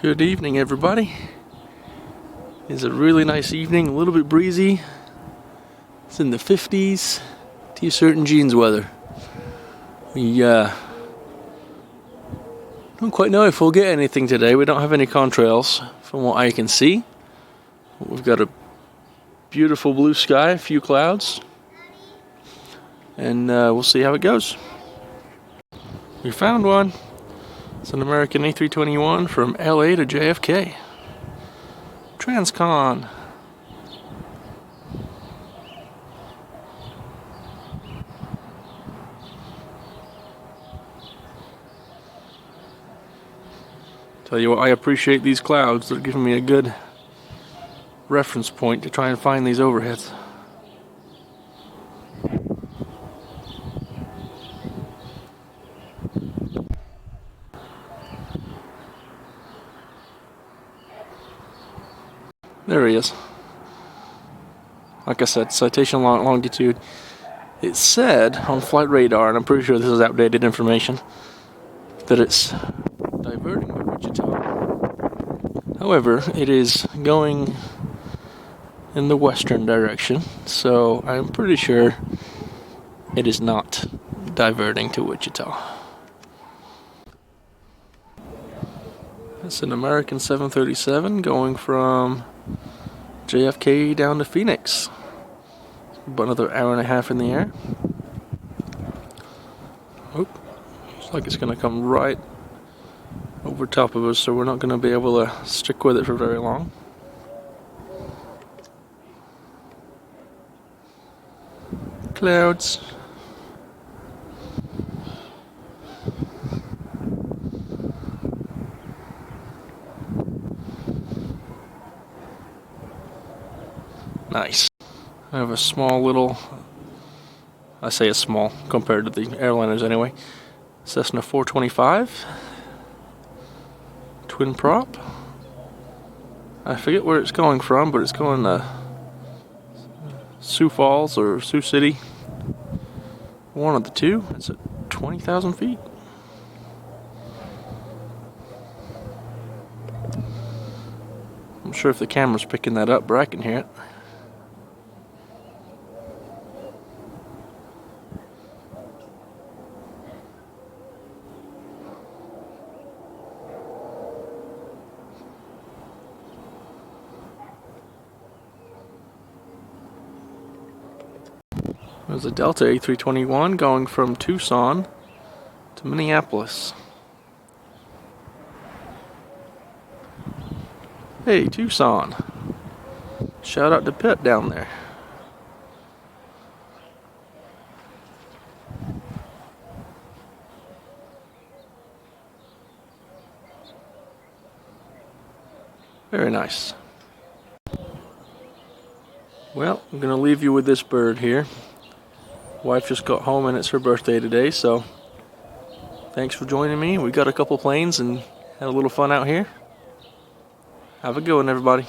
Good evening, everybody. It's a really nice evening, a little bit breezy. It's in the 50s, t-shirt and jeans weather. We don't quite know if we'll get anything today. We don't have any contrails from what I can see. We've got a beautiful blue sky, a few clouds, and we'll see how it goes. We found one. It's an American A321 from LA to JFK. Transcon. Tell you what, I appreciate these clouds. They're giving me a good reference point to try and find these overheads. There he is. Like I said, citation longitude. It said on flight radar, and I'm pretty sure this is outdated information, that it's diverting by Wichita. However, it is going in the western direction, so I'm pretty sure it is not diverting to Wichita. It's an American 737 going from JFK down to Phoenix. About another hour and a half in the air. Oop. Looks like it's going to come right over top of us, so we're not going to be able to stick with it for very long. Clouds. Nice. I have a small little, I say it's small compared to the airliners anyway, Cessna 425 twin prop. I forget where it's going from, but it's going to Sioux Falls or Sioux City. One of the two. It's at 20,000 feet. I'm sure if the camera's picking that up, but I can hear it. There's a Delta A321 going from Tucson to Minneapolis. Hey, Tucson. Shout out to Pip down there. Very nice. Well, I'm going to leave you with this bird here. Wife just got home and it's her birthday today, so thanks for joining me. We got a couple planes and had a little fun out here. Have a good one, everybody.